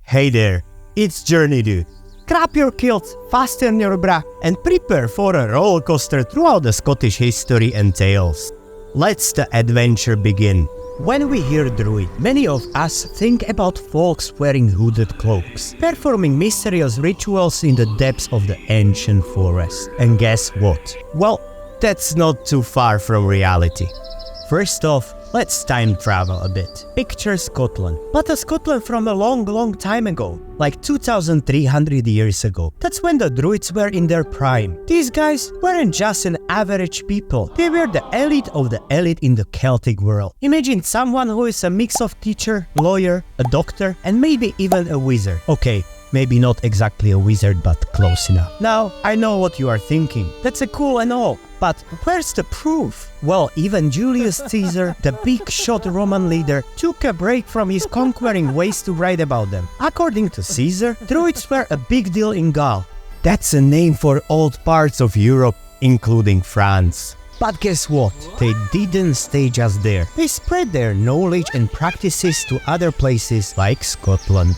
Hey there, it's Journeydude. Grab your kilt, fasten your bra, and prepare for a roller coaster throughout the Scottish history and tales. Let's the adventure begin. When we hear druid, many of us think about folks wearing hooded cloaks, performing mysterious rituals in the depths of the ancient forest. And guess what? Well, that's not too far from reality. First off, let's time travel a bit. Picture Scotland, but a Scotland from a long time ago, like 2300 years ago. That's when the Druids were in their prime. These guys weren't just an average people, they were the elite of the elite in the Celtic world. Imagine someone who is a mix of teacher, lawyer, a doctor, and maybe even a wizard. Okay, maybe not exactly a wizard, but close enough. Now, I know what you are thinking. That's a cool and all, but where's the proof? Well, even Julius Caesar, the big shot Roman leader, took a break from his conquering ways to write about them. According to Caesar, Druids were a big deal in Gaul. That's a name for old parts of Europe, including France. But guess what? They didn't stay just there. They spread their knowledge and practices to other places like Scotland.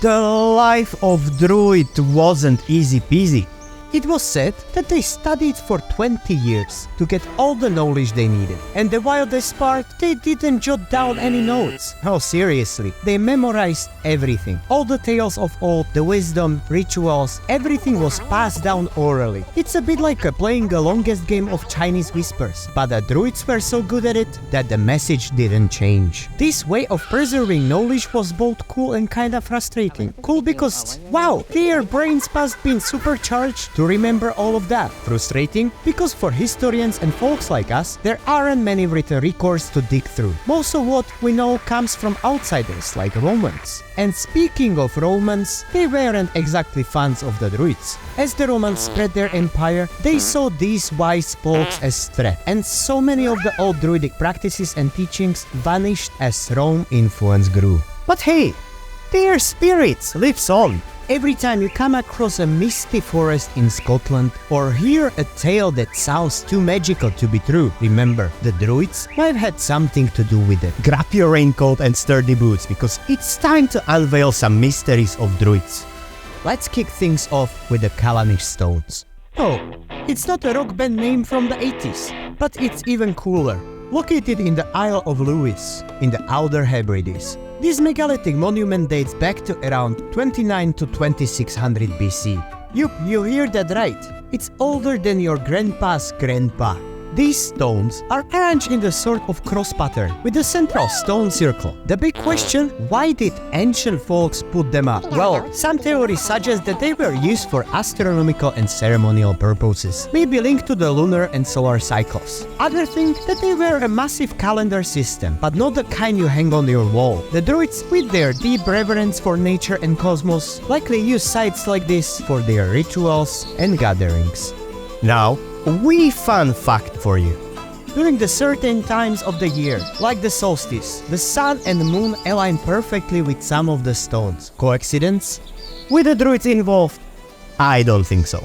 The life of Druid wasn't easy peasy. It was said that they studied for 20 years to get all the knowledge they needed. And the wildest part, they didn't jot down any notes. No, seriously, they memorized everything. All the tales of old, the wisdom, rituals, everything was passed down orally. It's a bit like playing the longest game of Chinese whispers. But the Druids were so good at it that the message didn't change. This way of preserving knowledge was both cool and kinda frustrating. Cool because, wow, their brains must been supercharged to remember all of that. Frustrating because for historians and folks like us, there aren't many written records to dig through. Most of what we know comes from outsiders like Romans. And speaking of Romans, they weren't exactly fans of the Druids. As the Romans spread their empire, they saw these wise folks as threat, and so many of the old Druidic practices and teachings vanished as Rome influence grew. But hey, their spirits lives on. Every time you come across a misty forest in Scotland or hear a tale that sounds too magical to be true, remember, the Druids might have had something to do with it. Grab your raincoat and sturdy boots because it's time to unveil some mysteries of Druids. Let's kick things off with the Calanish stones. Oh, it's not a rock band name from the 80s, but it's even cooler. Located in the Isle of Lewis, in the Outer Hebrides. This megalithic monument dates back to around 29 to 2600 BC. You hear that right? It's older than your grandpa's grandpa. These stones are arranged in the sort of cross pattern with the central stone circle. The big question, why did ancient folks put them up? Well, some theories suggest that they were used for astronomical and ceremonial purposes, maybe linked to the lunar and solar cycles. Others think that they were a massive calendar system, but not the kind you hang on your wall. The Druids, with their deep reverence for nature and cosmos, likely used sites like this for their rituals and gatherings. Now, a wee fun fact for you. During the certain times of the year, like the solstice, the sun and the moon align perfectly with some of the stones. Coincidence? With the Druids involved? I don't think so.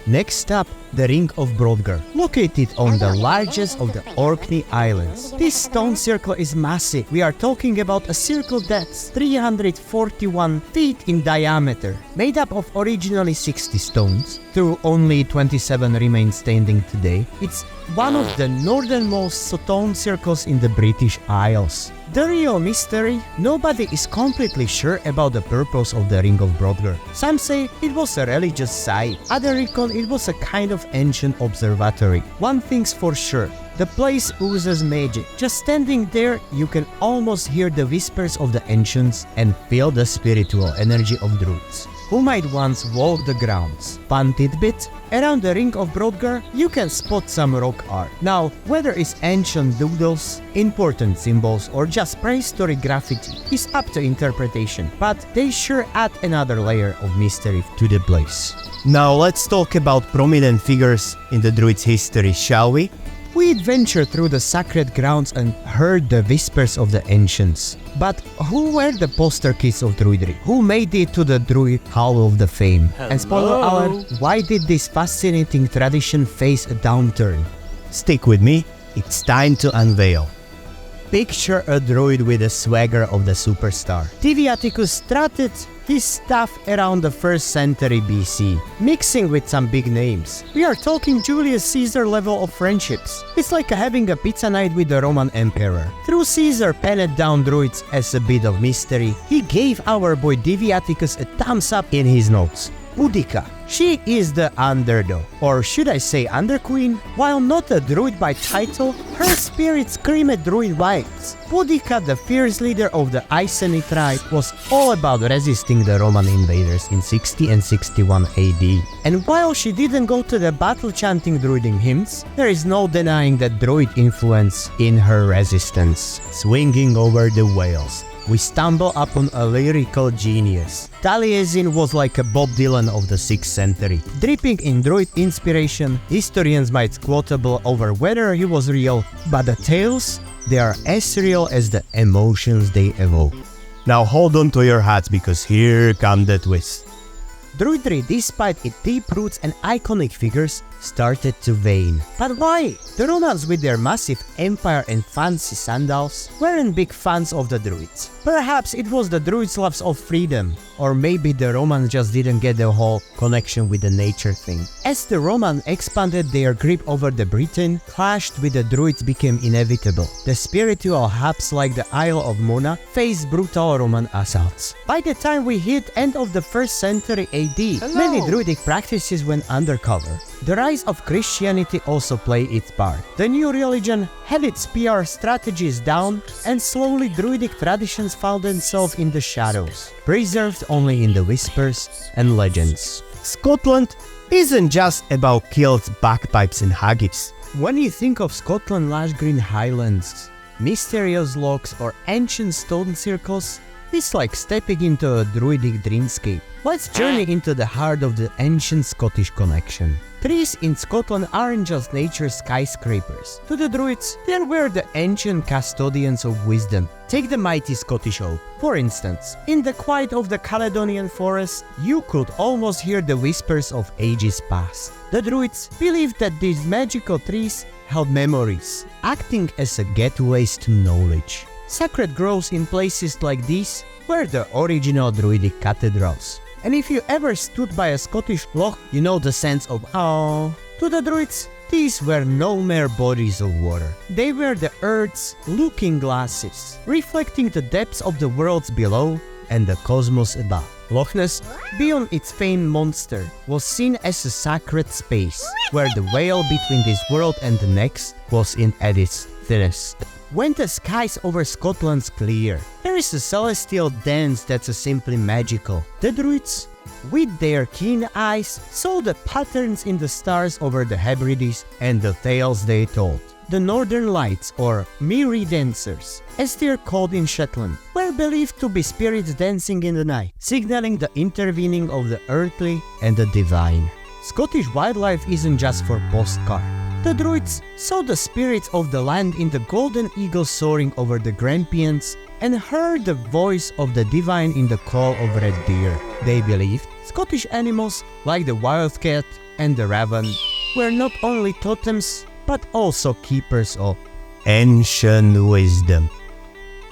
Next up, the Ring of Brodgar, located on the largest of the Orkney Islands. This stone circle is massive. We are talking about a circle that's 341 feet in diameter, made up of originally 60 stones, though only 27 remain standing today. It's one of the northernmost stone circles in the British Isles. The real mystery, nobody is completely sure about the purpose of the Ring of Brodgar. Some say it was a religious site, others reckon it was a kind of ancient observatory. One thing's for sure, the place oozes magic. Just standing there, you can almost hear the whispers of the ancients and feel the spiritual energy of Druids, who might once walk the grounds. Fun tidbit, around the Ring of Brodgar, you can spot some rock art. Now, whether it's ancient doodles, important symbols, or just prehistoric graffiti is up to interpretation, but they sure add another layer of mystery to the place. Now let's talk about prominent figures in the Druids' history, shall we? We adventured through the sacred grounds and heard the whispers of the ancients. But who were the poster kids of Druidry? Who made it to the Druid Hall of the Fame? Hello. And spoiler alert, why did this fascinating tradition face a downturn? Stick with me, it's time to unveil. Picture a druid with the swagger of the superstar. TV Atticus strutted his staff around the 1st century BC, mixing with some big names. We are talking Julius Caesar level of friendships. It's like having a pizza night with the Roman Emperor. Through Caesar penned down Druids as a bit of mystery, he gave our boy Diviaticus a thumbs up in his notes. Boudica. She is the underdog, or should I say underqueen? While not a druid by title, her spirit screamed druid vibes. Boudica, the fierce leader of the Iceni tribe, was all about resisting the Roman invaders in 60 and 61 AD. And while she didn't go to the battle chanting druidic hymns, there is no denying the druid influence in her resistance. Swinging over the whales, we stumble upon a lyrical genius. Taliesin was like a Bob Dylan of the 6th century. Dripping in druid inspiration, historians might quotable over whether he was real, but the tales, they are as real as the emotions they evoke. Now hold on to your hats because here come the twist. Druidry, despite its deep roots and iconic figures, started to wane. But why? The Romans with their massive empire and fancy sandals weren't big fans of the Druids. Perhaps it was the Druids' loves of freedom, or maybe the Romans just didn't get the whole connection with the nature thing. As the Romans expanded their grip over the Britain, clashed with the Druids became inevitable. The spiritual hubs like the Isle of Mona faced brutal Roman assaults. By the time we hit end of the 1st century AD, many Druidic practices went undercover. The rise of Christianity also played its part. The new religion had its PR strategies down, and slowly Druidic traditions found themselves in the shadows, preserved only in the whispers and legends. Scotland isn't just about kilts, bagpipes and haggis. When you think of Scotland's lush green highlands, mysterious lochs or ancient stone circles, it's like stepping into a Druidic dreamscape. Let's journey into the heart of the ancient Scottish connection. Trees in Scotland aren't just nature's skyscrapers. To the Druids, they were the ancient custodians of wisdom. Take the mighty Scottish oak. For instance, in the quiet of the Caledonian forest, you could almost hear the whispers of ages past. The Druids believed that these magical trees held memories, acting as a gateways to knowledge. Sacred groves in places like these were the original Druidic cathedrals. And if you ever stood by a Scottish loch, you know the sense of awe. To the Druids, these were no mere bodies of water. They were the earth's looking glasses, reflecting the depths of the worlds below and the cosmos above. Loch Ness, beyond its famed monster, was seen as a sacred space, where the veil between this world and the next was at its thinnest. When the skies over Scotland's clear, there is a celestial dance that's simply magical. The Druids, with their keen eyes, saw the patterns in the stars over the Hebrides and the tales they told. The Northern Lights, or Mirror Dancers, as they're called in Shetland, were believed to be spirits dancing in the night, signaling the intervening of the earthly and the divine. Scottish wildlife isn't just for postcard. The Druids saw the spirits of the land in the golden eagle soaring over the Grampians and heard the voice of the divine in the call of red deer. They believed Scottish animals like the wildcat and the raven were not only totems but also keepers of ancient wisdom.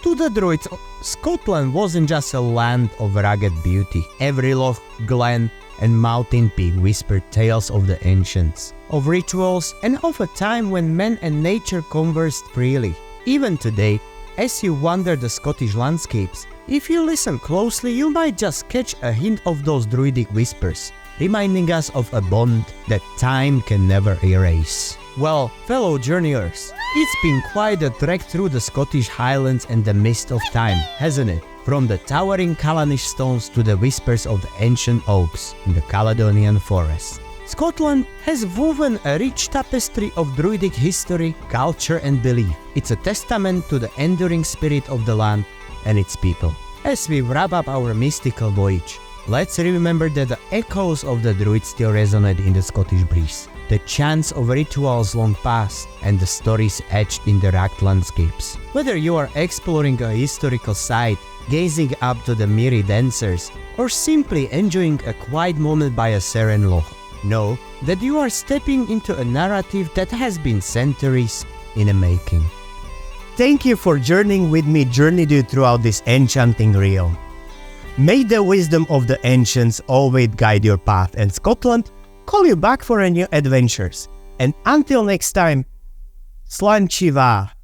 To the Druids, Scotland wasn't just a land of rugged beauty. Every loch, glen and mountain peak whispered tales of the ancients, of rituals, and of a time when men and nature conversed freely. Even today, as you wander the Scottish landscapes, if you listen closely, you might just catch a hint of those druidic whispers, reminding us of a bond that time can never erase. Well, fellow journeyers, it's been quite a trek through the Scottish Highlands and the mist of time, hasn't it? From the towering Callanish stones to the whispers of the ancient oaks in the Caledonian forest. Scotland has woven a rich tapestry of Druidic history, culture and belief. It's a testament to the enduring spirit of the land and its people. As we wrap up our mystical voyage, let's remember that the echoes of the Druids still resonate in the Scottish breeze. The chants of rituals long past and the stories etched in the rugged landscapes. Whether you are exploring a historical site, gazing up to the Mirror Dancers, or simply enjoying a quiet moment by a serene loch, know that you are stepping into a narrative that has been centuries in the making. Thank you for journeying with me, Journeydude, throughout this enchanting realm. May the wisdom of the ancients always guide your path, and Scotland call you back for a new adventures. And until next time, Slanchiva!